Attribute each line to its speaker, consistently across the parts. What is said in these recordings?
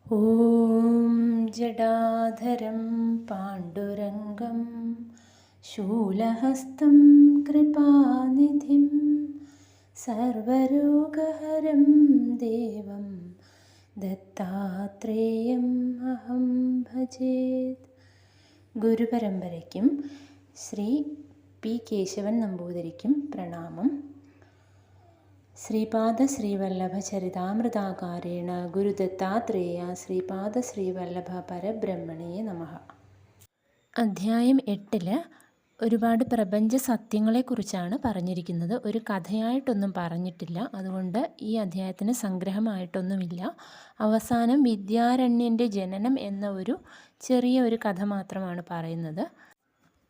Speaker 1: ॐ जडाधरं पाण्डुरङ्गं शूलहस्तं कृपानिधिं सर्वरोगहरं देवं दत्तात्रेयम् अहं भजेत्. ഗുരുപരമ്പരയ്ക്കും ശ്രീ പി കേശവൻ നമ്പൂതിരിക്കും പ്രണാമം. ശ്രീപാദ ശ്രീവല്ലഭ ചരിതാമൃതാകാരേണ ഗുരുദത്താത്രേയ ശ്രീപാദ ശ്രീവല്ലഭ പരബ്രഹ്മണേ നമഃ. അധ്യായം 8 ഒരുപാട് പ്രപഞ്ച സത്യങ്ങളെക്കുറിച്ചാണ് പറഞ്ഞിരിക്കുന്നത്. ഒരു കഥയായിട്ടൊന്നും പറഞ്ഞിട്ടില്ല, അതുകൊണ്ട് ഈ അധ്യായത്തിന് സംഗ്രഹമായിട്ടൊന്നുമില്ല. അവസാനം വിദ്യാരണ്യൻ്റെ ജനനം എന്ന ഒരു ചെറിയ ഒരു കഥ മാത്രമാണ് പറയുന്നത്.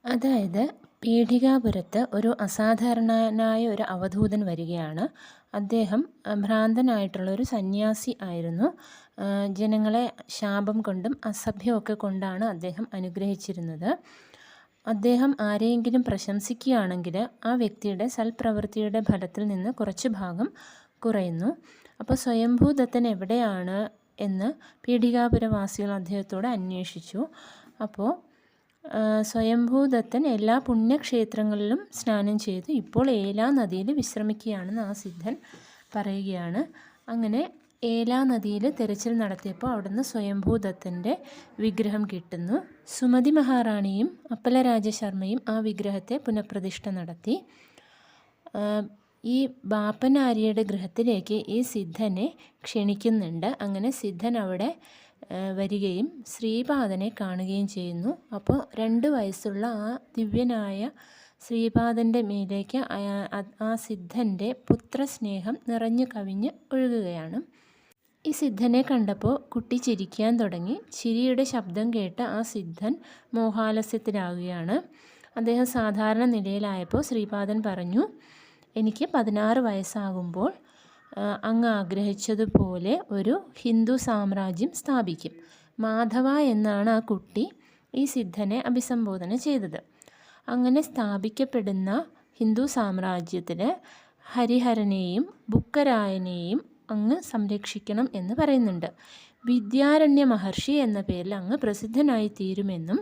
Speaker 1: അതായത് പീഠികാപുരത്ത് ഒരു അസാധാരണനായ ഒരു അവധൂതൻ വരികയാണ്. അദ്ദേഹം ഭ്രാന്തനായിട്ടുള്ളൊരു സന്യാസി ആയിരുന്നു. ജനങ്ങളെ ശാപം കൊണ്ടും അസഭ്യമൊക്കെ കൊണ്ടാണ് അദ്ദേഹം അനുഗ്രഹിച്ചിരുന്നത്. അദ്ദേഹം ആരെയെങ്കിലും പ്രശംസിക്കുകയാണെങ്കിൽ ആ വ്യക്തിയുടെ സൽപ്രവൃത്തിയുടെ ഫലത്തിൽ നിന്ന് കുറച്ച് ഭാഗം കുറയുന്നു. അപ്പോൾ സ്വയംഭൂദത്തൻ എവിടെയാണ് എന്ന് പീഠികാപുരവാസികൾ അദ്ദേഹത്തോട് അന്വേഷിച്ചു. അപ്പോൾ സ്വയംഭൂദത്തൻ എല്ലാ പുണ്യക്ഷേത്രങ്ങളിലും സ്നാനം ചെയ്തു ഇപ്പോൾ ഏലാ നദിയിൽ വിശ്രമിക്കുകയാണെന്ന് ആ സിദ്ധൻ പറയുകയാണ്. അങ്ങനെ ഏലാ നദിയിൽ തിരച്ചിൽ നടത്തിയപ്പോൾ അവിടുന്ന് സ്വയംഭൂദത്തൻ്റെ വിഗ്രഹം കിട്ടുന്നു. സുമതി മഹാറാണിയും അപ്പലരാജശർമ്മയും ആ വിഗ്രഹത്തെ പുനഃപ്രതിഷ്ഠ നടത്തി. ഈ ബാപ്പനാരിയുടെ ഗൃഹത്തിലേക്ക് ഈ സിദ്ധനെ ക്ഷണിക്കുന്നുണ്ട്. അങ്ങനെ സിദ്ധൻ അവിടെ വരികയും ശ്രീപാദനെ കാണുകയും ചെയ്യുന്നു. അപ്പോൾ 2 വയസ്സുള്ള ആ ദിവ്യനായ ശ്രീപാദൻ്റെ മേലേക്ക് ആ സിദ്ധൻ്റെ പുത്രസ്നേഹം നിറഞ്ഞു കവിഞ്ഞ് ഒഴുകുകയാണ്. ഈ സിദ്ധനെ കണ്ടപ്പോൾ കുട്ടി ചിരിക്കാൻ തുടങ്ങി. ചിരിയുടെ ശബ്ദം കേട്ട് ആ സിദ്ധൻ മോഹാലസ്യത്തിലാവുകയാണ്. അദ്ദേഹം സാധാരണ നിലയിലായപ്പോൾ ശ്രീപാദൻ പറഞ്ഞു, എനിക്ക് 16 വയസ്സാകുമ്പോൾ അങ്ങ് ആഗ്രഹിച്ചതുപോലെ ഒരു ഹിന്ദു സാമ്രാജ്യം സ്ഥാപിക്കും. മാധവ എന്നാണ് ആ കുട്ടി ഈ സിദ്ധനെ അഭിസംബോധന ചെയ്തത്. അങ്ങനെ സ്ഥാപിക്കപ്പെടുന്ന ഹിന്ദു സാമ്രാജ്യത്തിൽ ഹരിഹരനെയും ബുക്കരായനെയും അങ്ങ് സംരക്ഷിക്കണം എന്ന് പറയുന്നുണ്ട്. വിദ്യാരണ്യ മഹർഷി എന്ന പേരിൽ അങ്ങ് പ്രസിദ്ധനായി തീരുമെന്നും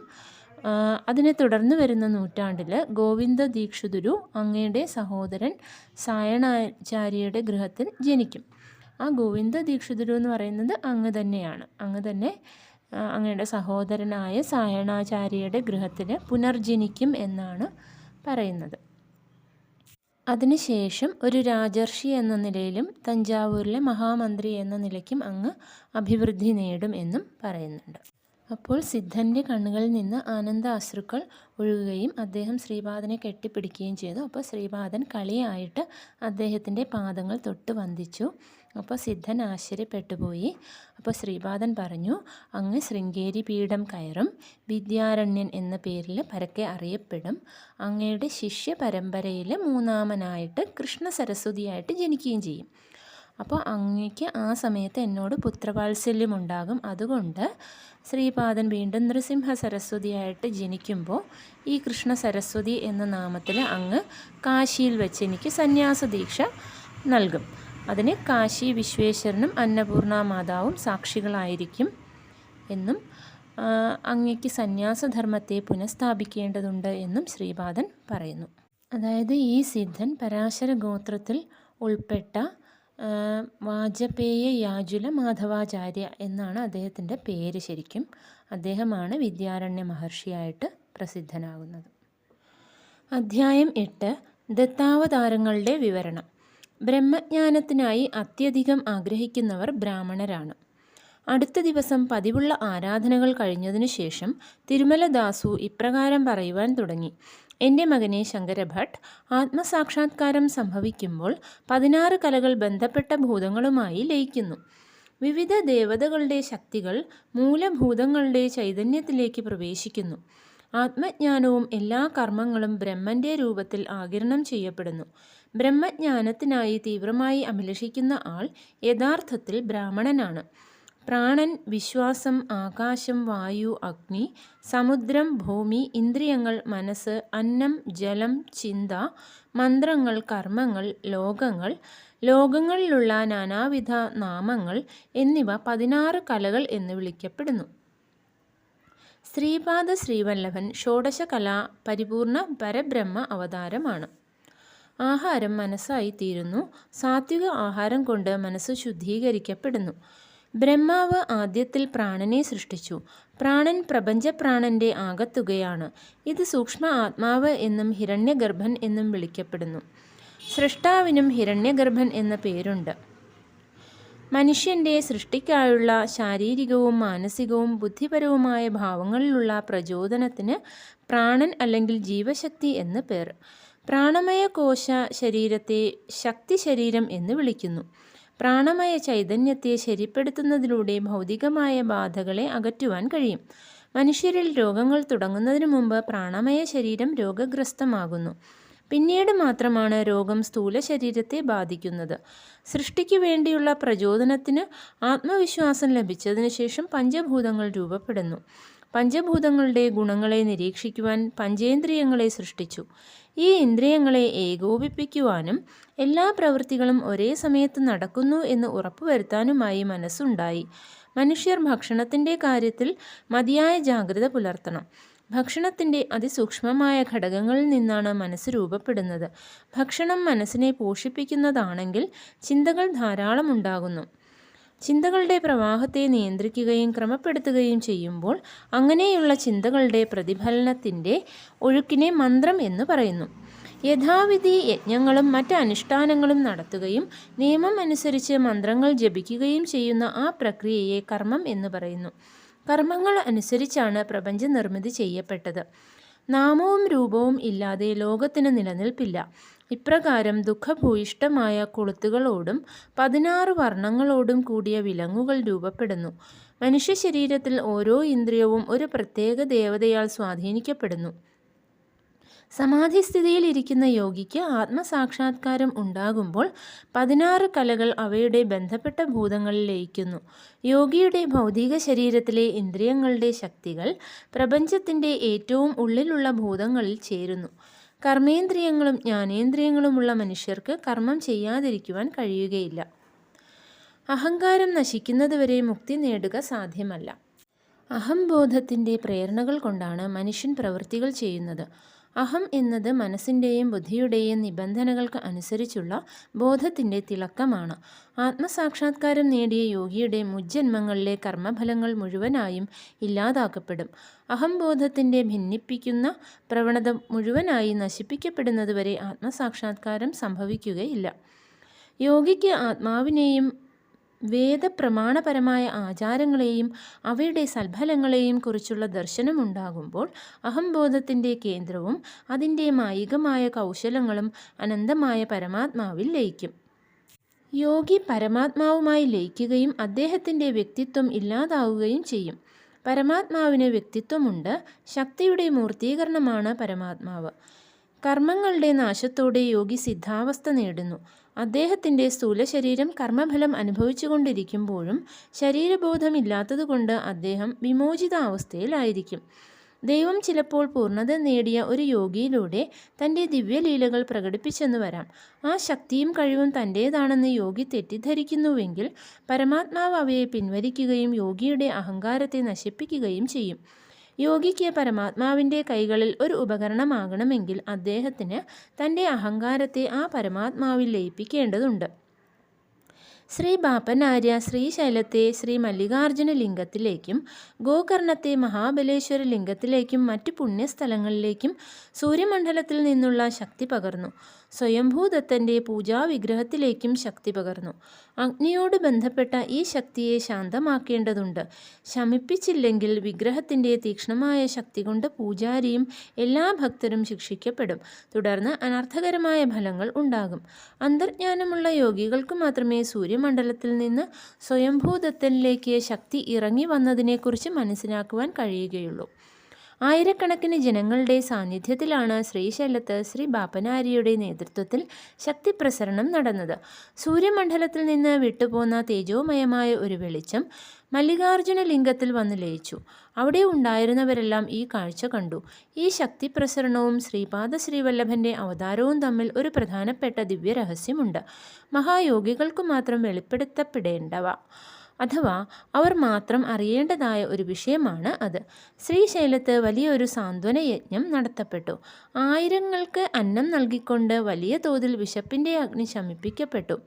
Speaker 1: അതിനെ തുടർന്ന് വരുന്ന നൂറ്റാണ്ടിൽ ഗോവിന്ദ ദീക്ഷിതുരു അങ്ങയുടെ സഹോദരൻ സായണാചാര്യയുടെ ഗൃഹത്തിൽ ജനിക്കും. ആ ഗോവിന്ദ ദീക്ഷിതുരു എന്ന് പറയുന്നത് അങ്ങ് തന്നെയാണ്. അങ്ങ് തന്നെ അങ്ങയുടെ സഹോദരനായ സായണാചാര്യയുടെ ഗൃഹത്തിൽ പുനർജനിക്കും എന്നാണ് പറയുന്നത്. അതിനുശേഷം ഒരു രാജർഷി എന്ന നിലയിലും തഞ്ചാവൂരിലെ മഹാമന്ത്രി എന്ന നിലയ്ക്കും അങ്ങ് അഭിവൃദ്ധി നേടും എന്നും പറയുന്നുണ്ട്. അപ്പോൾ സിദ്ധൻ്റെ കണ്ണുകളിൽ നിന്ന് ആനന്ദ അശ്രുക്കൾ ഒഴുകുകയും അദ്ദേഹം ശ്രീപാദനെ കെട്ടിപ്പിടിക്കുകയും ചെയ്തു. അപ്പോൾ ശ്രീപാദൻ കളിയായിട്ട് അദ്ദേഹത്തിൻ്റെ പാദങ്ങൾ തൊട്ട് വന്ദിച്ചു. അപ്പോൾ സിദ്ധൻ ആശ്ചര്യപ്പെട്ടുപോയി. അപ്പോൾ ശ്രീപാദൻ പറഞ്ഞു, അങ്ങ് ശൃംഗേരി പീഠം കയറും, വിദ്യാരണ്യൻ എന്ന പേരിൽ പരക്കെ അറിയപ്പെടും. അങ്ങയുടെ ശിഷ്യ പരമ്പരയിൽ 3ാമനായിട്ട് കൃഷ്ണ സരസ്വതിയായിട്ട് ജനിക്കുകയും ചെയ്യും. അപ്പോൾ അങ്ങയ്ക്ക് ആ സമയത്ത് എന്നോട് പുത്രവാത്സല്യമുണ്ടാകും. അതുകൊണ്ട് ശ്രീപാദൻ വീണ്ടും നൃസിംഹ സരസ്വതിയായിട്ട് ജനിക്കുമ്പോൾ ഈ കൃഷ്ണ സരസ്വതി എന്ന നാമത്തിൽ അങ്ങ് കാശിയിൽ വെച്ച് എനിക്ക് സന്യാസ ദീക്ഷ നൽകും. അതിന് കാശി വിശ്വേശ്വരനും അന്നപൂർണ മാതാവും സാക്ഷികളായിരിക്കും എന്നും അങ്ങയ്ക്ക് സന്യാസധർമ്മത്തെ പുനഃസ്ഥാപിക്കേണ്ടതുണ്ട് എന്നും ശ്രീപാദൻ പറയുന്നു. അതായത് ഈ സിദ്ധൻ പരാശര ഗോത്രത്തിൽ ഉൾപ്പെട്ട വാജപേയ യാജുല മാധവാചാര്യ എന്നാണ് അദ്ദേഹത്തിൻ്റെ പേര് ശരിക്കും. അദ്ദേഹമാണ് വിദ്യാരണ്യ മഹർഷിയായിട്ട് പ്രസിദ്ധനാകുന്നത്. അധ്യായം 8 ദത്താവതാരങ്ങളുടെ വിവരണം. ബ്രഹ്മജ്ഞാനത്തിനായി അത്യധികം ആഗ്രഹിക്കുന്നവർ ബ്രാഹ്മണരാണ്. അടുത്ത ദിവസം പതിവുള്ള ആരാധനകൾ കഴിഞ്ഞതിനു ശേഷം തിരുമലദാസു ഇപ്രകാരം പറയുവാൻ തുടങ്ങി. എൻ്റെ മകനെ ശങ്കരഭട്ട്, ആത്മസാക്ഷാത്കാരം സംഭവിക്കുമ്പോൾ 16 കലകൾ ബന്ധപ്പെട്ട ഭൂതങ്ങളുമായി ലയിക്കുന്നു. വിവിധ ദേവതകളുടെ ശക്തികൾ മൂലഭൂതങ്ങളുടെ ചൈതന്യത്തിലേക്ക് പ്രവേശിക്കുന്നു. ആത്മജ്ഞാനവും എല്ലാ കർമ്മങ്ങളും ബ്രഹ്മൻ്റെ രൂപത്തിൽ ആഗിരണം ചെയ്യപ്പെടുന്നു. ബ്രഹ്മജ്ഞാനത്തിനായി തീവ്രമായി അഭിലഷിക്കുന്ന ആൾ യഥാർത്ഥത്തിൽ ബ്രാഹ്മണനാണ്. പ്രാണൻ, വിശ്വാസം, ആകാശം, വായു, അഗ്നി, സമുദ്രം, ഭൂമി, ഇന്ദ്രിയങ്ങൾ, മനസ്സ്, അന്നം, ജലം, ചിന്ത, മന്ത്രങ്ങൾ, കർമ്മങ്ങൾ, ലോകങ്ങൾ, ലോകങ്ങളിലുള്ള നാനാവിധ നാമങ്ങൾ എന്നിവ 16 കലകൾ എന്ന് വിളിക്കപ്പെടുന്നു. ശ്രീപാദ ശ്രീവല്ലഭൻ ഷോഡശ കലാ പരിപൂർണ പരബ്രഹ്മ അവതാരമാണ്. ആഹാരം മനസ്സായി തീരുന്നു. സാത്വിക ആഹാരം കൊണ്ട് മനസ്സ് ശുദ്ധീകരിക്കപ്പെടുന്നു. ബ്രഹ്മാവ് ആദ്യത്തിൽ പ്രാണനെ സൃഷ്ടിച്ചു. പ്രാണൻ പ്രപഞ്ചപ്രാണന്റെ ആകത്തുകയാണ്. ഇത് സൂക്ഷ്മ ആത്മാവ് എന്നും ഹിരണ്യഗർഭൻ എന്നും വിളിക്കപ്പെടുന്നു. സൃഷ്ടാവിനും ഹിരണ്യഗർഭൻ എന്ന പേരുണ്ട്. മനുഷ്യൻ്റെ സൃഷ്ടിക്കായുള്ള ശാരീരികവും മാനസികവും ബുദ്ധിപരവുമായ ഭാവങ്ങളിലുള്ള പ്രചോദനത്തിന് പ്രാണൻ അല്ലെങ്കിൽ ജീവശക്തി എന്ന് പേർ. പ്രാണമയ കോശ ശരീരത്തെ ശക്തി ശരീരം എന്ന് വിളിക്കുന്നു. പ്രാണമയ ചൈതന്യത്തെ ശരിപ്പെടുത്തുന്നതിലൂടെ ഭൗതികമായ ബാധകളെ അകറ്റുവാൻ കഴിയും. മനുഷ്യരിൽ രോഗങ്ങൾ തുടങ്ങുന്നതിന് മുമ്പ് പ്രാണമയ ശരീരം രോഗഗ്രസ്തമാകുന്നു. പിന്നീട് മാത്രമാണ് രോഗം സ്ഥൂല ശരീരത്തെ ബാധിക്കുന്നത്. സൃഷ്ടിക്ക് വേണ്ടിയുള്ള പ്രചോദനത്തിന് ആത്മവിശ്വാസം ലഭിച്ചതിന് ശേഷം പഞ്ചഭൂതങ്ങൾ രൂപപ്പെടുന്നു. പഞ്ചഭൂതങ്ങളുടെ ഗുണങ്ങളെ നിരീക്ഷിക്കുവാൻ പഞ്ചേന്ദ്രിയങ്ങളെ സൃഷ്ടിച്ചു. ഈ ഇന്ദ്രിയങ്ങളെ ഏകോപിപ്പിക്കുവാനും എല്ലാ പ്രവൃത്തികളും ഒരേ സമയത്ത് നടക്കുന്നു എന്ന് ഉറപ്പുവരുത്താനുമായി മനസ്സുണ്ടായി. മനുഷ്യർ ഭക്ഷണത്തിൻ്റെ കാര്യത്തിൽ മതിയായ ജാഗ്രത പുലർത്തണം. ഭക്ഷണത്തിൻ്റെ അതിസൂക്ഷ്മമായ ഘടകങ്ങളിൽ നിന്നാണ് മനസ്സ് രൂപപ്പെടുന്നത്. ഭക്ഷണം മനസ്സിനെ പോഷിപ്പിക്കുന്നതാണെങ്കിൽ ചിന്തകൾ ധാരാളം ഉണ്ടാകുന്നു. ചിന്തകളുടെ പ്രവാഹത്തെ നിയന്ത്രിക്കുകയും ക്രമപ്പെടുത്തുകയും ചെയ്യുമ്പോൾ അങ്ങനെയുള്ള ചിന്തകളുടെ പ്രതിഫലനത്തിൻ്റെ ഒഴുക്കിനെ മന്ത്രം എന്ന് പറയുന്നു. യഥാവിധി യജ്ഞങ്ങളും മറ്റ് അനുഷ്ഠാനങ്ങളും നടത്തുകയും നിയമം അനുസരിച്ച് മന്ത്രങ്ങൾ ജപിക്കുകയും ചെയ്യുന്ന ആ പ്രക്രിയയെ കർമ്മം എന്ന് പറയുന്നു. കർമ്മങ്ങൾ അനുസരിച്ചാണ് പ്രപഞ്ച നിർമ്മിതി ചെയ്യപ്പെട്ടത്. നാമവും രൂപവും ഇല്ലാതെ ലോകത്തിന് നിലനിൽപ്പില്ല. ഇപ്രകാരം ദുഃഖഭൂയിഷ്ടമായ കൊളുത്തുകളോടും 16 വർണ്ണങ്ങളോടും കൂടിയ വിലങ്ങുകൾ രൂപപ്പെടുന്നു. മനുഷ്യ ശരീരത്തിൽ ഓരോ ഇന്ദ്രിയവും ഒരു പ്രത്യേക ദേവതയാൽ സ്വാധീനിക്കപ്പെടുന്നു. സമാധിസ്ഥിതിയിൽ ഇരിക്കുന്ന യോഗിക്ക് ആത്മസാക്ഷാത്കാരം ഉണ്ടാകുമ്പോൾ 16 കലകൾ അവയുടെ ബന്ധപ്പെട്ട ഭൂതങ്ങളിൽ ലയിക്കുന്നു. യോഗിയുടെ ഭൗതിക ശരീരത്തിലെ ഇന്ദ്രിയങ്ങളുടെ ശക്തികൾ പ്രപഞ്ചത്തിൻ്റെ ഏറ്റവും ഉള്ളിലുള്ള ഭൂതങ്ങളിൽ ചേരുന്നു. കർമ്മേന്ദ്രിയങ്ങളും ജ്ഞാനേന്ദ്രിയങ്ങളുമുള്ള മനുഷ്യർക്ക് കർമ്മം ചെയ്യാതിരിക്കുവാൻ കഴിയുകയില്ല. അഹങ്കാരം നശിക്കുന്നതുവരെ മുക്തി നേടുക സാധ്യമല്ല. അഹംബോധത്തിൻ്റെ പ്രേരണകൾ കൊണ്ടാണ് മനുഷ്യൻ പ്രവൃത്തികൾ ചെയ്യുന്നത്. അഹം എന്നത് മനസ്സിൻ്റെയും ബുദ്ധിയുടെയും നിബന്ധനകൾക്ക് അനുസരിച്ചുള്ള ബോധത്തിൻ്റെ തിളക്കമാണ്. ആത്മസാക്ഷാത്കാരം നേടിയ യോഗിയുടെ മുജ്ജന്മങ്ങളിലെ കർമ്മഫലങ്ങൾ മുഴുവനായും ഇല്ലാതാക്കപ്പെടും. അഹംബോധത്തിൻ്റെ ഭിന്നിപ്പിക്കുന്ന പ്രവണത മുഴുവനായി നശിപ്പിക്കപ്പെടുന്നതുവരെ ആത്മസാക്ഷാത്കാരം സംഭവിക്കുകയില്ല. യോഗിക്ക് ആത്മാവിനെയും വേദപ്രമാണപരമായ ആചാരങ്ങളെയും അവയുടെ സൽഫലങ്ങളെയും കുറിച്ചുള്ള ദർശനമുണ്ടാകുമ്പോൾ അഹംബോധത്തിൻ്റെ കേന്ദ്രവും അതിൻ്റെ മായികമായ കൗശലങ്ങളും അനന്തമായ പരമാത്മാവിൽ ലയിക്കും. യോഗി പരമാത്മാവുമായി ലയിക്കുകയും അദ്ദേഹത്തിൻ്റെ വ്യക്തിത്വം ഇല്ലാതാവുകയും ചെയ്യും. പരമാത്മാവിന് വ്യക്തിത്വമുണ്ട്. ശക്തിയുടെ മൂർത്തീകരണമാണ് പരമാത്മാവ്. കർമ്മങ്ങളുടെ നാശത്തോടെ യോഗി സിദ്ധാവസ്ഥ നേടുന്നു. അദ്ദേഹത്തിൻ്റെ സ്ഥൂല ശരീരം കർമ്മഫലം അനുഭവിച്ചുകൊണ്ടിരിക്കുമ്പോഴും ശരീരബോധമില്ലാത്തതുകൊണ്ട് അദ്ദേഹം വിമോചിതാവസ്ഥയിലായിരിക്കും. ദൈവം ചിലപ്പോൾ പൂർണ്ണത നേടിയ ഒരു യോഗിയിലൂടെ തൻ്റെ ദിവ്യലീലകൾ പ്രകടിപ്പിച്ചെന്ന് വരാം. ആ ശക്തിയും കഴിവും തൻ്റേതാണെന്ന് യോഗി തെറ്റിദ്ധരിക്കുന്നുവെങ്കിൽ പരമാത്മാവ് അവയെ പിൻവലിക്കുകയും യോഗിയുടെ അഹങ്കാരത്തെ നശിപ്പിക്കുകയും ചെയ്യും. യോഗിക്ക് പരമാത്മാവിൻ്റെ കൈകളിൽ ഒരു ഉപകരണമാകണമെങ്കിൽ അദ്ദേഹത്തിന് തൻ്റെ അഹങ്കാരത്തെ ആ പരമാത്മാവിൽ ലയിപ്പിക്കേണ്ടതുണ്ട്. ശ്രീ ബാപ്പനാര്യ ശ്രീശൈലത്തെ ശ്രീ മല്ലികാർജുന ലിംഗത്തിലേക്കും ഗോകർണത്തെ മഹാബലേശ്വര ലിംഗത്തിലേക്കും മറ്റു പുണ്യസ്ഥലങ്ങളിലേക്കും സൂര്യമണ്ഡലത്തിൽ നിന്നുള്ള ശക്തി പകർന്നു. സ്വയംഭൂദത്തൻ്റെ പൂജാവിഗ്രഹത്തിലേക്കും ശക്തി പകർന്നു. അഗ്നിയോട് ബന്ധപ്പെട്ട ഈ ശക്തിയെ ശാന്തമാക്കേണ്ടതുണ്ട്. ശമിപ്പിച്ചില്ലെങ്കിൽ വിഗ്രഹത്തിൻ്റെ തീക്ഷ്ണമായ ശക്തി കൊണ്ട് പൂജാരിയും എല്ലാ ഭക്തരും ശിക്ഷിക്കപ്പെടും. തുടർന്ന് അനർത്ഥകരമായ ഫലങ്ങൾ ഉണ്ടാകും. അന്തർജ്ഞാനമുള്ള യോഗികൾക്ക് മാത്രമേ സൂര്യമണ്ഡലത്തിൽ നിന്ന് സ്വയംഭൂദത്തനിലേക്ക് ശക്തി ഇറങ്ങി വന്നതിനെക്കുറിച്ച് മനസ്സിലാക്കുവാൻ കഴിയുകയുള്ളൂ. ആയിരക്കണക്കിന് ജനങ്ങളുടെ സാന്നിധ്യത്തിലാണ് ശ്രീശൈലത്ത് ശ്രീ ബാപ്പനാരിയുടെ നേതൃത്വത്തിൽ ശക്തിപ്രസരണം നടന്നത്. സൂര്യമണ്ഡലത്തിൽ നിന്ന് വിട്ടുപോന്ന തേജോമയമായ ഒരു വെളിച്ചം മല്ലികാർജുന ലിംഗത്തിൽ വന്ന് ലയിച്ചു. അവിടെ ഉണ്ടായിരുന്നവരെല്ലാം ഈ കാഴ്ച കണ്ടു. ഈ ശക്തിപ്രസരണവും ശ്രീപാദ ശ്രീവല്ലഭൻ്റെ അവതാരവും തമ്മിൽ ഒരു പ്രധാനപ്പെട്ട ദിവ്യരഹസ്യമുണ്ട്. മഹായോഗികൾക്ക് മാത്രം വെളിപ്പെടുത്തപ്പെടേണ്ടവ അഥവാ അവർ മാത്രം അറിയേണ്ടതായ ഒരു വിഷയമാണ് അത്. ശ്രീശൈലത്ത് വലിയൊരു സാന്ത്വന യജ്ഞം നടത്തപ്പെട്ടു. ആയിരങ്ങൾക്ക് അന്നം നൽകിക്കൊണ്ട് വലിയ തോതിൽ വിശപ്പിൻ്റെ അഗ്നി ശമിപ്പിക്കപ്പെട്ടു.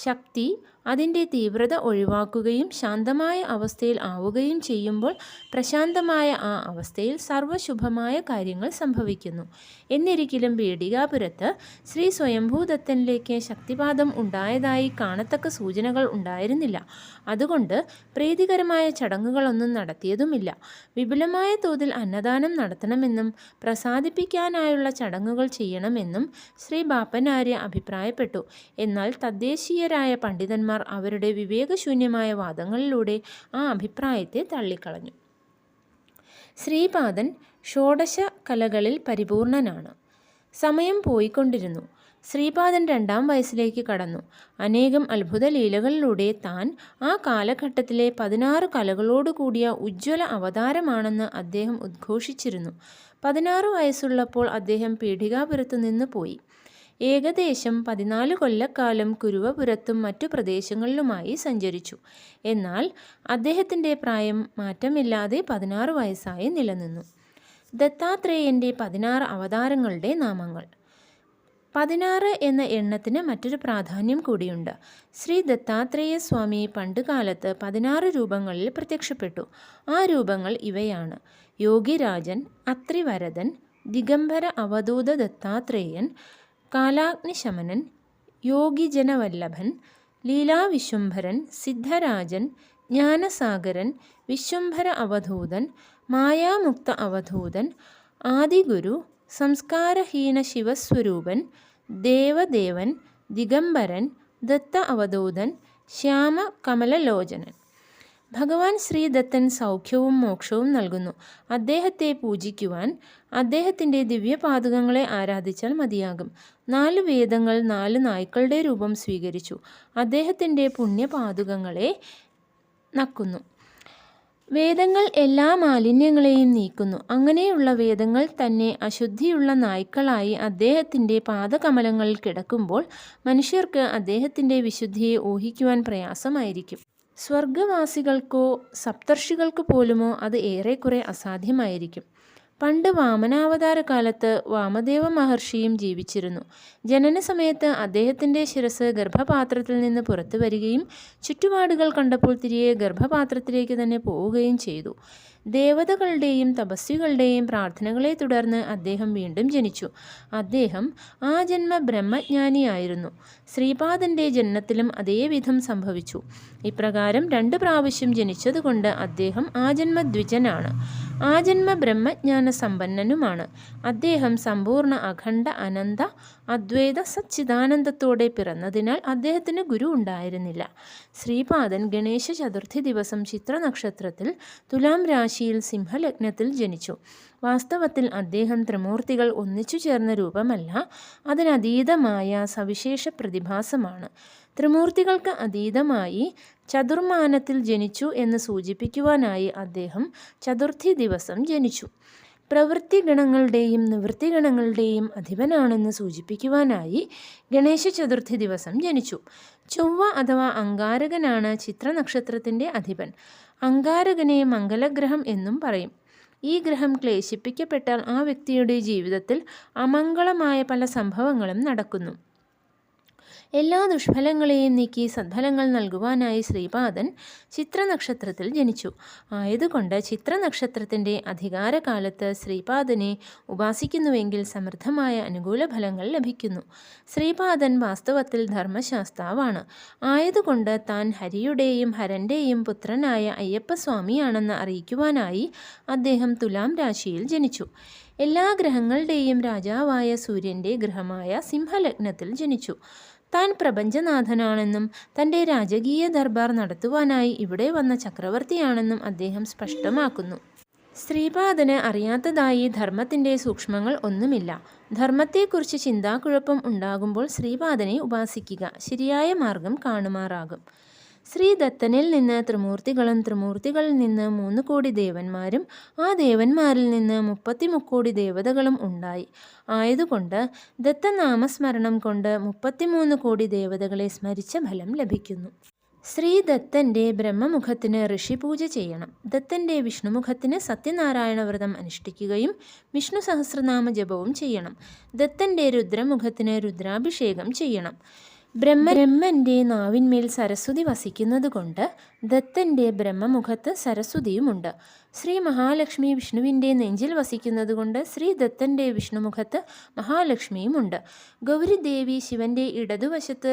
Speaker 1: ശക്തി അതിൻ്റെ തീവ്രത ഒഴിവാക്കുകയും ശാന്തമായ അവസ്ഥയിൽ ആവുകയും ചെയ്യുമ്പോൾ പ്രശാന്തമായ ആ അവസ്ഥയിൽ സർവ്വശുഭമായ കാര്യങ്ങൾ സംഭവിക്കുന്നു. എന്നിരിക്കലും പീഠികാപുരത്ത് ശ്രീ സ്വയംഭൂദത്തനിലേക്ക് ശക്തിപാതം ഉണ്ടായതായി കാണത്തക്ക സൂചനകൾ ഉണ്ടായിരുന്നില്ല. അതുകൊണ്ട് പ്രീതികരമായ ചടങ്ങുകളൊന്നും നടത്തിയതുമില്ല. വിപുലമായ തോതിൽ അന്നദാനം നടത്തണമെന്നും പ്രസാദിപ്പിക്കാനായുള്ള ചടങ്ങുകൾ ചെയ്യണമെന്നും ശ്രീ ബാപ്പനാര്യ അഭിപ്രായപ്പെട്ടു. എന്നാൽ തദ്ദേശീയരായ പണ്ഡിതന്മാർ അവരുടെ വിവേകശൂന്യമായ വാദങ്ങളിലൂടെ ആ അഭിപ്രായത്തെ തള്ളിക്കളഞ്ഞു. ശ്രീപാദൻ ഷോഡശ കലകളിൽ പരിപൂർണനാണ്. സമയം പോയിക്കൊണ്ടിരുന്നു. ശ്രീപാദൻ 2-ാം വയസ്സിലേക്ക് കടന്നു. അനേകം അത്ഭുത ലീലകളിലൂടെ താൻ ആ കാലഘട്ടത്തിലെ 16 കലകളോടുകൂടിയ ഉജ്ജ്വല അവതാരമാണെന്ന് അദ്ദേഹം ഉദ്ഘോഷിച്ചിരുന്നു. 16 വയസ്സുള്ളപ്പോൾ അദ്ദേഹം പീഠികാപുരത്തു നിന്ന് പോയി. ഏകദേശം 14 കൊല്ലക്കാലം കുരുവപുരത്തും മറ്റു പ്രദേശങ്ങളിലുമായി സഞ്ചരിച്ചു. എന്നാൽ അദ്ദേഹത്തിൻ്റെ പ്രായം മാറ്റമില്ലാതെ 16 വയസ്സായി നിലനിന്നു. ദത്താത്രേയൻ്റെ 16 അവതാരങ്ങളുടെ നാമങ്ങൾ. 16 എന്ന എണ്ണത്തിന് മറ്റൊരു പ്രാധാന്യം കൂടിയുണ്ട്. ശ്രീ ദത്താത്രേയ സ്വാമി പണ്ടുകാലത്ത് 16 രൂപങ്ങളിൽ പ്രത്യക്ഷപ്പെട്ടു. ആ രൂപങ്ങൾ ഇവയാണ്: യോഗിരാജൻ, അത്രിവരദൻ, ദിഗംബര അവധൂത ദത്താത്രേയൻ, കാലാഗ്നിശമനൻ, യോഗിജനവല്ലഭൻ, ലീലാവിശ്വംഭരൻ, സിദ്ധരാജൻ, ജ്ഞാനസാഗരൻ, വിശ്വംഭര അവധൂതൻ, മായാമുക്ത അവധൂതൻ, ആദിഗുരു, സംസ്കാരഹീന ശിവസ്വരൂപൻ, ദേവദേവൻ, ദിഗംബരൻ, ദത്ത അവധൂതൻ, ശ്യാമ കമലലോചനൻ. ഭഗവാൻ ശ്രീദത്തൻ സൗഖ്യവും മോക്ഷവും നൽകുന്നു. അദ്ദേഹത്തെ പൂജിക്കുവാൻ അദ്ദേഹത്തിൻ്റെ ദിവ്യപാദുകങ്ങളെ ആരാധിച്ചാൽ മതിയാകും. 4 വേദങ്ങൾ 4 നായ്ക്കളുടെ രൂപം സ്വീകരിച്ചു അദ്ദേഹത്തിൻ്റെ പുണ്യപാദുകങ്ങളെ നക്കുന്നു. വേദങ്ങൾ എല്ലാ മാലിന്യങ്ങളെയും നീക്കുന്നു. അങ്ങനെയുള്ള വേദങ്ങൾ തന്നെ അശുദ്ധിയുള്ള നായ്ക്കളായി അദ്ദേഹത്തിൻ്റെ പാദകമലങ്ങളിൽ കിടക്കുമ്പോൾ മനുഷ്യർക്ക് അദ്ദേഹത്തിൻ്റെ വിശുദ്ധിയെ ഊഹിക്കുവാൻ പ്രയാസമായിരിക്കും. സ്വർഗവാസികൾക്കോ സപ്തർഷികൾക്ക് പോലുമോ അത് ഏറെക്കുറെ അസാധ്യമായിരിക്കും. പണ്ട് വാമനാവതാര കാലത്ത് വാമദേവ മഹർഷിയും ജീവിച്ചിരുന്നു. ജനന സമയത്ത് അദ്ദേഹത്തിൻ്റെ ശിരസ് ഗർഭപാത്രത്തിൽ നിന്ന് പുറത്തു വരികയും ചുറ്റുപാടുകൾ കണ്ടപ്പോൾ തിരികെ ഗർഭപാത്രത്തിലേക്ക് തന്നെ പോവുകയും ചെയ്തു. ദേവതകളുടെയും തപസ്വികളുടെയും പ്രാർത്ഥനകളെ തുടർന്ന് അദ്ദേഹം വീണ്ടും ജനിച്ചു. അദ്ദേഹം ആ ജന്മ ബ്രഹ്മജ്ഞാനിയായിരുന്നു. ശ്രീപാദൻ്റെ ജനനത്തിലും അതേവിധം സംഭവിച്ചു. ഇപ്രകാരം 2 പ്രാവശ്യം ജനിച്ചതുകൊണ്ട് അദ്ദേഹം ആജന്മ ദ്വിജനാണ്. ആജന്മ ബ്രഹ്മജ്ഞാന സമ്പന്നനുമാണ്. അദ്ദേഹം സമ്പൂർണ്ണ അഖണ്ഡ അനന്ത അദ്വൈത സച്ചിദാനന്ദത്തോടെ പിറന്നതിനാൽ അദ്ദേഹത്തിന് ഗുരു ഉണ്ടായിരുന്നില്ല. ശ്രീപാദൻ ഗണേശ ചതുർത്ഥി ദിവസം ചിത്ര നക്ഷത്രത്തിൽ തുലാം രാശിയിൽ സിംഹലഗ്നത്തിൽ ജനിച്ചു. വാസ്തവത്തിൽ അദ്ദേഹം ത്രിമൂർത്തികൾ ഒന്നിച്ചു ചേർന്ന രൂപമല്ല, അതിനതീതമായ സവിശേഷ പ്രതിഭാസമാണ്. ത്രിമൂർത്തികൾക്ക് അതീതമായി ചതുർമാനത്തിൽ ജനിച്ചു എന്ന് സൂചിപ്പിക്കുവാനായി അദ്ദേഹം ചതുർത്ഥി ദിവസം ജനിച്ചു. പ്രവൃത്തിഗണങ്ങളുടെയും നിവൃത്തിഗണങ്ങളുടെയും അധിപനാണെന്ന് സൂചിപ്പിക്കുവാനായി ഗണേശ ചതുർത്ഥി ദിവസം ജനിച്ചു. ചൊവ്വ അഥവാ അങ്കാരകനാണ് ചിത്ര നക്ഷത്രത്തിൻ്റെ അധിപൻ. അങ്കാരകനെ മംഗലഗ്രഹം എന്നും പറയും. ഈ ഗ്രഹം ക്ലേശിപ്പിക്കപ്പെട്ടാൽ ആ വ്യക്തിയുടെ ജീവിതത്തിൽ അമംഗളമായ പല സംഭവങ്ങളും നടക്കുന്നു. എല്ലാ ദുഷ്ഫലങ്ങളെയും നീക്കി സദ്ഫലങ്ങൾ നൽകുവാനായി ശ്രീപാദൻ ചിത്രനക്ഷത്രത്തിൽ ജനിച്ചു. ആയതുകൊണ്ട് ചിത്രനക്ഷത്രത്തിൻ്റെ അധികാരകാലത്ത് ശ്രീപാദനെ ഉപാസിക്കുന്നുവെങ്കിൽ സമൃദ്ധമായ അനുകൂല ഫലങ്ങൾ ലഭിക്കുന്നു. ശ്രീപാദൻ വാസ്തവത്തിൽ ധർമ്മശാസ്താവാണ്. ആയതുകൊണ്ട് താൻ ഹരിയുടെയും ഹരൻ്റെയും പുത്രനായ അയ്യപ്പസ്വാമിയാണെന്ന് അറിയിക്കുവാനായി അദ്ദേഹം തുലാം രാശിയിൽ ജനിച്ചു. എല്ലാ ഗ്രഹങ്ങളുടെയും രാജാവായ സൂര്യൻ്റെ ഗ്രഹമായ സിംഹലഗ്നത്തിൽ ജനിച്ചു. താൻ പ്രപഞ്ചനാഥനാണെന്നും തൻ്റെ രാജകീയ ദർബാർ നടത്തുവാനായി ഇവിടെ വന്ന ചക്രവർത്തിയാണെന്നും അദ്ദേഹം സ്പഷ്ടമാക്കുന്നു. ശ്രീപാദന് അറിയാത്തതായി ധർമ്മത്തിൻ്റെ സൂക്ഷ്മങ്ങൾ ഒന്നുമില്ല. ധർമ്മത്തെക്കുറിച്ച് ചിന്താക്കുഴപ്പം ഉണ്ടാകുമ്പോൾ ശ്രീപാദനെ ഉപാസിക്കുക ശരിയായ മാർഗം കാണുമാറാകും. ശ്രീദത്തനിൽ നിന്ന് ത്രിമൂർത്തികളും, ത്രിമൂർത്തികളിൽ നിന്ന് 3 കോടി ദേവന്മാരും, ആ ദേവന്മാരിൽ നിന്ന് 33 കോടി ദേവതകളും ഉണ്ടായി. ആയതുകൊണ്ട് ദത്തനാമസ്മരണം കൊണ്ട് 33 കോടി ദേവതകളെ സ്മരിച്ച ഫലം ലഭിക്കുന്നു. ശ്രീദത്തൻ്റെ ബ്രഹ്മമുഖത്തിന് ഋഷിപൂജ ചെയ്യണം. ദത്തൻ്റെ വിഷ്ണുമുഖത്തിന് സത്യനാരായണ വ്രതം അനുഷ്ഠിക്കുകയും വിഷ്ണു സഹസ്രനാമ ജപവും ചെയ്യണം. ദത്തൻ്റെ രുദ്രമുഖത്തിന് രുദ്രാഭിഷേകം ചെയ്യണം. ബ്രഹ്മൻ്റെ നാവിന്മേൽ സരസ്വതി വസിക്കുന്നതുകൊണ്ട് ദത്തൻ്റെ ബ്രഹ്മമുഖത്ത് സരസ്വതിയുമുണ്ട്. ശ്രീ മഹാലക്ഷ്മി വിഷ്ണുവിൻ്റെ നെഞ്ചിൽ വസിക്കുന്നതുകൊണ്ട് ശ്രീ ദത്തൻ്റെ വിഷ്ണുമുഖത്ത് മഹാലക്ഷ്മിയുമുണ്ട്. ഗൗരിദേവി ശിവൻ്റെ ഇടതുവശത്ത്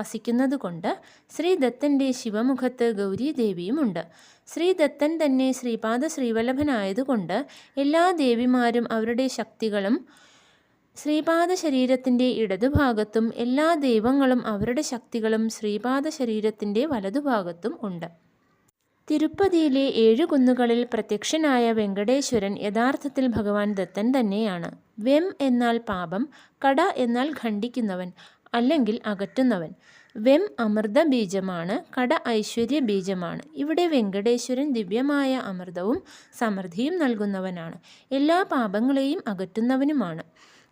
Speaker 1: വസിക്കുന്നതുകൊണ്ട് ശ്രീ ദത്തൻ്റെ ശിവമുഖത്ത് ഗൗരീദേവിയുമുണ്ട്. ശ്രീദത്തൻ തന്നെ ശ്രീപാദ ശ്രീവല്ലഭനായതുകൊണ്ട് എല്ലാ ദേവിമാരും അവരുടെ ശക്തികളും ശ്രീപാദ ശരീരത്തിൻ്റെ ഇടതുഭാഗത്തും എല്ലാ ദൈവങ്ങളും അവരുടെ ശക്തികളും ശ്രീപാദ ശരീരത്തിൻ്റെ വലതുഭാഗത്തും ഉണ്ട്. തിരുപ്പതിയിലെ 7 കുന്നുകളിൽ പ്രത്യക്ഷനായ വെങ്കടേശ്വരൻ യഥാർത്ഥത്തിൽ ഭഗവാൻ ദത്തൻ തന്നെയാണ്. വെം എന്നാൽ പാപം, കട എന്നാൽ ഖണ്ഡിക്കുന്നവൻ അല്ലെങ്കിൽ അകറ്റുന്നവൻ. വെം അമൃത ബീജമാണ്, കട ഐശ്വര്യ ബീജമാണ്. ഇവിടെ വെങ്കടേശ്വരൻ ദിവ്യമായ അമൃതവും സമൃദ്ധിയും നൽകുന്നവനാണ്, എല്ലാ പാപങ്ങളെയും അകറ്റുന്നവനുമാണ്.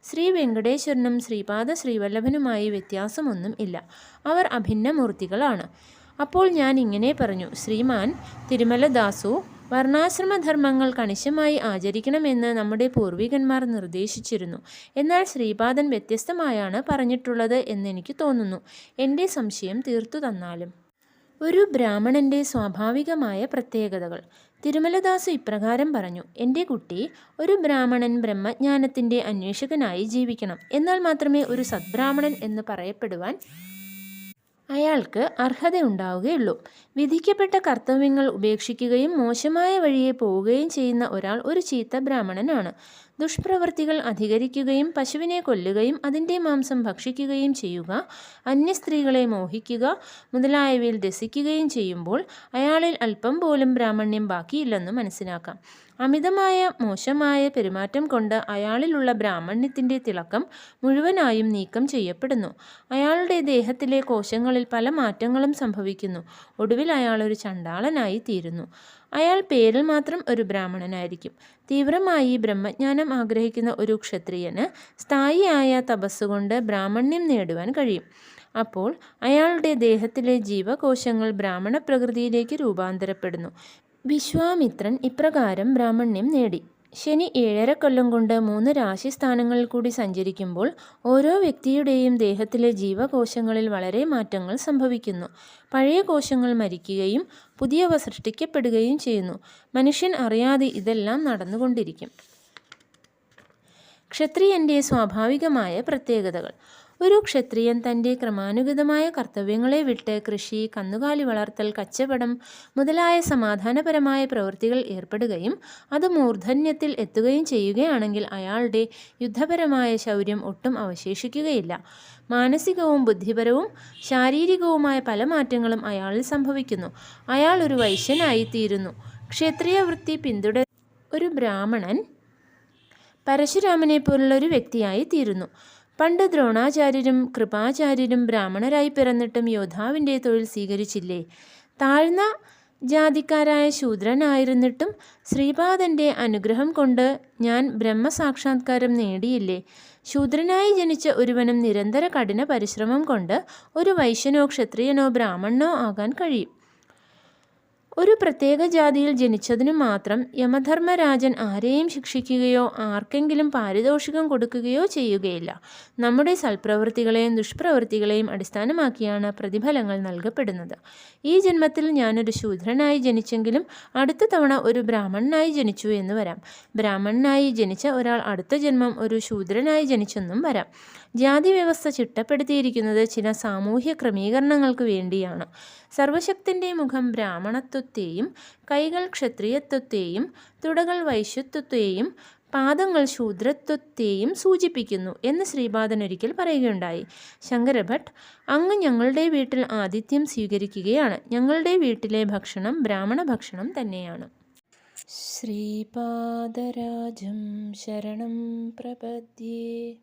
Speaker 1: ശ്രീ വെങ്കടേശ്വരനും ശ്രീപാദ ശ്രീവല്ലഭനുമായി വ്യത്യാസമൊന്നും ഇല്ല, അവർ അഭിന്നമൂർത്തികളാണ്. അപ്പോൾ ഞാൻ ഇങ്ങനെ പറഞ്ഞു: ശ്രീമാൻ തിരുമലദാസു, വർണ്ണാശ്രമധർമ്മങ്ങൾ കണിശമായി ആചരിക്കണമെന്ന് നമ്മുടെ പൂർവികന്മാർ നിർദ്ദേശിച്ചിരുന്നു. എന്നാൽ ശ്രീപാദൻ വ്യത്യസ്തമായാണ് പറഞ്ഞിട്ടുള്ളത് എന്നെനിക്ക് തോന്നുന്നു. എൻ്റെ സംശയം തീർത്തു തന്നാലും. ഒരു ബ്രാഹ്മണൻ്റെ സ്വാഭാവികമായ പ്രത്യേകതകൾ. തിരുമലദാസ് ഇപ്രകാരം പറഞ്ഞു: എൻ്റെ കുട്ടി, ഒരു ബ്രാഹ്മണൻ ബ്രഹ്മജ്ഞാനത്തിൻ്റെ അന്വേഷകനായി ജീവിക്കണം. എന്നാൽ മാത്രമേ ഒരു സദ്ബ്രാഹ്മണൻ എന്ന് പറയപ്പെടുവാൻ അയാൾക്ക് അർഹതയുണ്ടാവുകയുള്ളൂ. വിധിക്കപ്പെട്ട കർത്തവ്യങ്ങൾ ഉപേക്ഷിക്കുകയും മോശമായ വഴിയെ പോവുകയും ചെയ്യുന്ന ഒരാൾ ഒരു ചീത്ത ബ്രാഹ്മണനാണ്. ദുഷ്പ്രവൃത്തികൾ അധികരിക്കുകയും പശുവിനെ കൊല്ലുകയും അതിൻ്റെ മാംസം ഭക്ഷിക്കുകയും ചെയ്യുക, അന്യസ്ത്രീകളെ മോഹിക്കുക മുതലായവയിൽ രസിക്കുകയും ചെയ്യുമ്പോൾ അയാളിൽ അല്പം പോലും ബ്രാഹ്മണ്യം ബാക്കിയില്ലെന്ന് മനസ്സിലാക്കാം. അമിതമായ മോശമായ പെരുമാറ്റം കൊണ്ട് അയാളിലുള്ള ബ്രാഹ്മണ്യത്തിൻ്റെ തിളക്കം മുഴുവനായും നീക്കം ചെയ്യപ്പെടുന്നു. അയാളുടെ ദേഹത്തിലെ കോശങ്ങളിൽ പല മാറ്റങ്ങളും സംഭവിക്കുന്നു. ഒടുവിൽ അയാൾ ഒരു ചണ്ടാളനായി തീരുന്നു. അയാൾ പേരിൽ മാത്രം ഒരു ബ്രാഹ്മണനായിരിക്കും. തീവ്രമായി ബ്രഹ്മജ്ഞാനം ആഗ്രഹിക്കുന്ന ഒരു ക്ഷത്രിയന് സ്ഥായിയായ തപസ്സുകൊണ്ട് ബ്രാഹ്മണ്യം നേടുവാൻ കഴിയും. അപ്പോൾ അയാളുടെ ദേഹത്തിലെ ജീവകോശങ്ങൾ ബ്രാഹ്മണ പ്രകൃതിയിലേക്ക് രൂപാന്തരപ്പെടുന്നു. വിശ്വാമിത്രൻ ഇപ്രകാരം ബ്രാഹ്മണ്യം നേടി. ശനി 7.5 കൊല്ലം കൊണ്ട് 3 രാശിസ്ഥാനങ്ങളിൽ കൂടി സഞ്ചരിക്കുമ്പോൾ ഓരോ വ്യക്തിയുടെയും ദേഹത്തിലെ ജീവകോശങ്ങളിൽ വളരെ മാറ്റങ്ങൾ സംഭവിക്കുന്നു. പഴയ കോശങ്ങൾ മരിക്കുകയും പുതിയവ സൃഷ്ടിക്കപ്പെടുകയും ചെയ്യുന്നു. മനുഷ്യൻ അറിയാതെ ഇതെല്ലാം നടന്നുകൊണ്ടിരിക്കും. ക്ഷത്രിയൻ്റെ സ്വാഭാവികമായ പ്രത്യേകതകൾ. ഒരു ക്ഷത്രിയൻ തൻ്റെ ക്രമാനുഗതമായ കർത്തവ്യങ്ങളെ വിട്ട് കൃഷി, കന്നുകാലി വളർത്തൽ, കച്ചവടം മുതലായ സമാധാനപരമായ പ്രവൃത്തികൾ ഏർപ്പെടുകയും അത് മൂർധന്യത്തിൽ എത്തുകയും ചെയ്യുകയാണെങ്കിൽ അയാളുടെ യുദ്ധപരമായ ശൗര്യം ഒട്ടും അവശേഷിക്കുകയില്ല. മാനസികവും ബുദ്ധിപരവും ശാരീരികവുമായ പല മാറ്റങ്ങളും അയാളിൽ സംഭവിക്കുന്നു. അയാൾ ഒരു വൈശ്യനായിത്തീരുന്നു. ക്ഷത്രിയ വൃത്തി ഒരു ബ്രാഹ്മണൻ പരശുരാമനെ പോലുള്ള ഒരു വ്യക്തിയായി തീരുന്നു. പണ്ട് ദ്രോണാചാര്യരും കൃപാചാര്യരും ബ്രാഹ്മണരായി പിറന്നിട്ടും യോദ്ധാവിൻ്റെ തൊഴിൽ സ്വീകരിച്ചില്ലേ? താഴ്ന്ന ജാതിക്കാരായ ശൂദ്രനായിരുന്നിട്ടും ശ്രീപാദൻ്റെ അനുഗ്രഹം കൊണ്ട് ഞാൻ ബ്രഹ്മസാക്ഷാത്കാരം നേടിയില്ലേ? ശൂദ്രനായി ജനിച്ച ഒരുവനും നിരന്തര കഠിന പരിശ്രമം കൊണ്ട് ഒരു വൈശ്യനോ ക്ഷത്രിയനോ ബ്രാഹ്മണനോ ആകാൻ കഴിയും. ഒരു പ്രത്യേക ജാതിയിൽ ജനിച്ചതിനു മാത്രം യമധർമ്മരാജൻ ആരെയും ശിക്ഷിക്കുകയോ ആർക്കെങ്കിലും പാരിതോഷികം കൊടുക്കുകയോ ചെയ്യുകയില്ല. നമ്മുടെ സൽപ്രവൃത്തികളെയും ദുഷ്പ്രവൃത്തികളെയും അടിസ്ഥാനമാക്കിയാണ് പ്രതിഫലങ്ങൾ നൽകപ്പെടുന്നത്. ഈ ജന്മത്തിൽ ഞാനൊരു ശൂദ്രനായി ജനിച്ചെങ്കിലും അടുത്ത തവണ ഒരു ബ്രാഹ്മണനായി ജനിച്ചു എന്ന് വരാം. ബ്രാഹ്മണനായി ജനിച്ച ഒരാൾ അടുത്ത ജന്മം ഒരു ശൂദ്രനായി ജനിച്ചെന്നും വരാം. ജാതി വ്യവസ്ഥ ചിട്ടപ്പെടുത്തിയിരിക്കുന്നത് ചില സാമൂഹ്യ ക്രമീകരണങ്ങൾക്ക് വേണ്ടിയാണ്. സർവശക്തൻ്റെ മുഖം ബ്രാഹ്മണത്വത്തെയും കൈകൾ ക്ഷത്രിയത്വത്തെയും തുടകൾ വൈശ്യത്വത്തെയും പാദങ്ങൾ ശൂദ്രത്വത്തെയും സൂചിപ്പിക്കുന്നു എന്ന് ശ്രീപാദൻ ഒരിക്കൽ പറയുകയുണ്ടായി. ശങ്കരഭട്ട്: അങ്ങ് ഞങ്ങളുടെ വീട്ടിൽ ആതിഥ്യം സ്വീകരിക്കുകയാണ്. ഞങ്ങളുടെ വീട്ടിലെ ഭക്ഷണം ബ്രാഹ്മണ ഭക്ഷണം തന്നെയാണ്. ശ്രീപാദരാജം ശരണം പ്രപദ്യേ.